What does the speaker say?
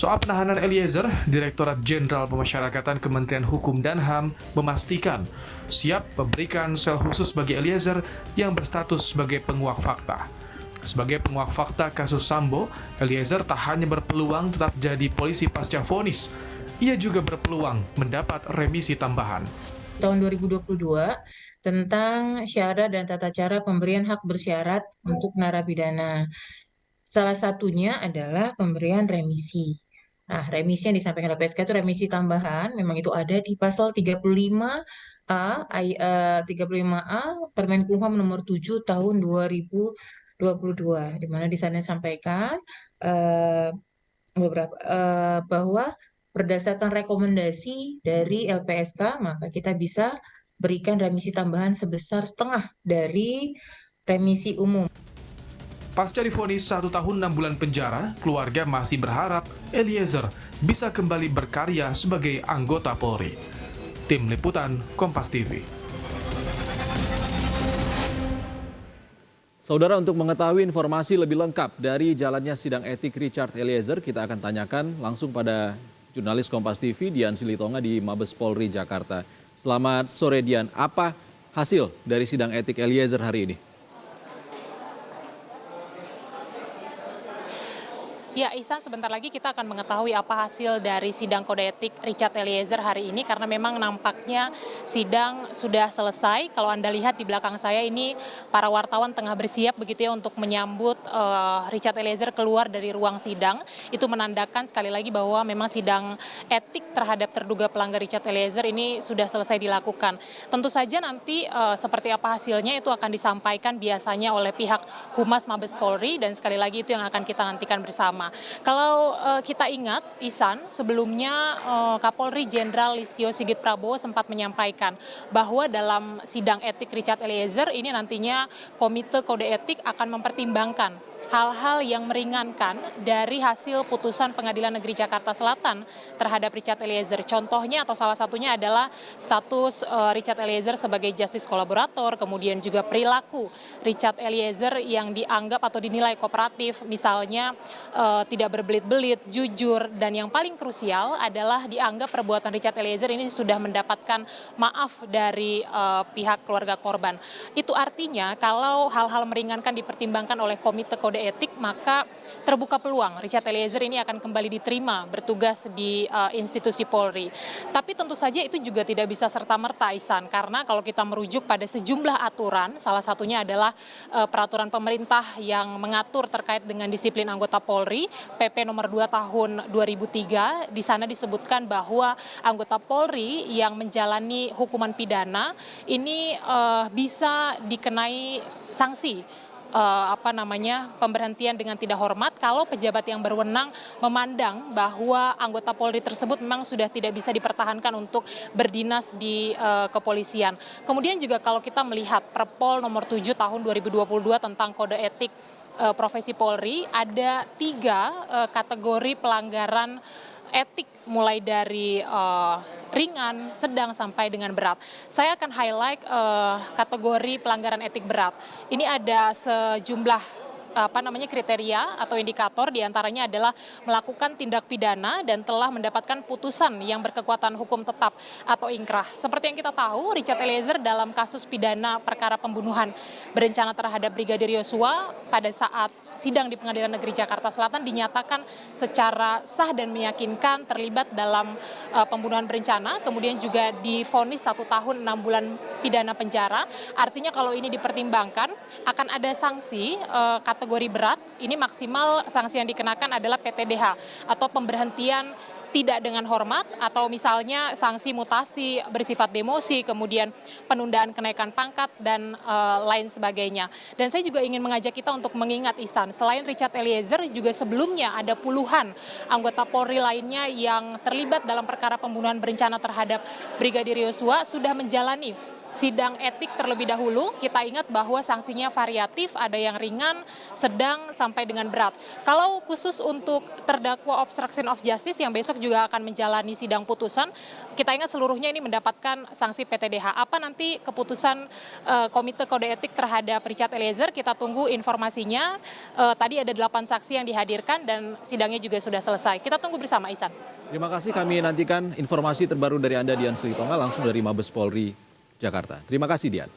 Soal penahanan Eliezer, Direktorat Jenderal Pemasyarakatan Kementerian Hukum dan HAM memastikan siap memberikan sel khusus bagi Eliezer yang berstatus sebagai penguak fakta. Sebagai penguak fakta kasus Sambo, Eliezer tak hanya berpeluang tetap jadi polisi pasca vonis, ia juga berpeluang mendapat remisi tambahan. Tahun 2022 tentang syarat dan tata cara pemberian hak bersyarat untuk narapidana. Salah satunya adalah pemberian remisi. Nah, remisi yang disampaikan LPSK itu remisi tambahan, memang itu ada di pasal 35A, 35A Permenkumham nomor 7 tahun 2022, di mana di sana disampaikan eh, bahwa berdasarkan rekomendasi dari LPSK, maka kita bisa berikan remisi tambahan sebesar setengah dari remisi umum. Pasca divonis 1 tahun 6 bulan penjara, keluarga masih berharap Eliezer bisa kembali berkarya sebagai anggota Polri. Tim Liputan Kompas TV. Saudara, untuk mengetahui informasi lebih lengkap dari jalannya sidang etik Richard Eliezer, kita akan tanyakan langsung pada jurnalis Kompas TV Dian Silitonga di Mabes Polri Jakarta. Selamat sore Dian, apa hasil dari sidang etik Eliezer hari ini? Ya, Ihsan, sebentar lagi kita akan mengetahui apa hasil dari sidang kode etik Richard Eliezer hari ini, karena memang nampaknya sidang sudah selesai. Kalau Anda lihat di belakang saya ini, para wartawan tengah bersiap begitu ya untuk menyambut Richard Eliezer keluar dari ruang sidang. Itu menandakan sekali lagi bahwa memang sidang etik terhadap terduga pelanggar Richard Eliezer ini sudah selesai dilakukan. Tentu saja nanti seperti apa hasilnya itu akan disampaikan biasanya oleh pihak Humas Mabes Polri, dan sekali lagi itu yang akan kita nantikan bersama. Kalau kita ingat, Ihsan, sebelumnya Kapolri Jenderal Listio Sigit Prabowo sempat menyampaikan bahwa dalam sidang etik Richard Eliezer ini nantinya Komite Kode Etik akan mempertimbangkan hal-hal yang meringankan dari hasil putusan Pengadilan Negeri Jakarta Selatan terhadap Richard Eliezer. Contohnya atau salah satunya adalah status Richard Eliezer sebagai justice kolaborator, kemudian juga perilaku Richard Eliezer yang dianggap atau dinilai kooperatif, misalnya tidak berbelit-belit, jujur, dan yang paling krusial adalah dianggap perbuatan Richard Eliezer ini sudah mendapatkan maaf dari pihak keluarga korban. Itu artinya kalau hal-hal meringankan dipertimbangkan oleh Komite Kode Etik, maka terbuka peluang Richard Eliezer ini akan kembali diterima bertugas di institusi Polri. Tapi tentu saja itu juga tidak bisa serta-merta, Ihsan, karena kalau kita merujuk pada sejumlah aturan, salah satunya adalah peraturan pemerintah yang mengatur terkait dengan disiplin anggota Polri, PP nomor 2 tahun 2003, di sana disebutkan bahwa anggota Polri yang menjalani hukuman pidana ini bisa dikenai sanksi pemberhentian dengan tidak hormat kalau pejabat yang berwenang memandang bahwa anggota Polri tersebut memang sudah tidak bisa dipertahankan untuk berdinas di kepolisian. Kemudian juga kalau kita melihat Perpol nomor 7 tahun 2022 tentang kode etik profesi Polri, ada 3 kategori pelanggaran etik, mulai dari ringan, sedang, sampai dengan berat. Saya akan highlight kategori pelanggaran etik berat. Ini ada sejumlah kriteria atau indikator, diantaranya adalah melakukan tindak pidana dan telah mendapatkan putusan yang berkekuatan hukum tetap atau ingkrah. Seperti yang kita tahu, Richard Eliezer dalam kasus pidana perkara pembunuhan berencana terhadap Brigadir Yosua pada saat sidang di Pengadilan Negeri Jakarta Selatan dinyatakan secara sah dan meyakinkan terlibat dalam pembunuhan berencana, kemudian juga divonis 1 tahun 6 bulan pidana penjara. Artinya kalau ini dipertimbangkan akan ada sanksi kategori berat, ini maksimal sanksi yang dikenakan adalah PTDH atau pemberhentian tidak dengan hormat, atau misalnya sanksi mutasi bersifat demosi, kemudian penundaan kenaikan pangkat, dan lain sebagainya. Dan saya juga ingin mengajak kita untuk mengingat, Ihsan, selain Richard Eliezer juga sebelumnya ada puluhan anggota Polri lainnya yang terlibat dalam perkara pembunuhan berencana terhadap Brigadir Yosua sudah menjalani sidang etik terlebih dahulu. Kita ingat bahwa sanksinya variatif, ada yang ringan, sedang, sampai dengan berat. Kalau khusus untuk terdakwa obstruction of justice yang besok juga akan menjalani sidang putusan, kita ingat seluruhnya ini mendapatkan sanksi PTDH. Apa nanti keputusan Komite Kode Etik terhadap Richard Eliezer? Kita tunggu informasinya. Tadi ada 8 saksi yang dihadirkan dan sidangnya juga sudah selesai. Kita tunggu bersama, Ihsan. Terima kasih, kami nantikan informasi terbaru dari Anda, Dian Silitonga, langsung dari Mabes Polri Jakarta. Terima kasih, Dian.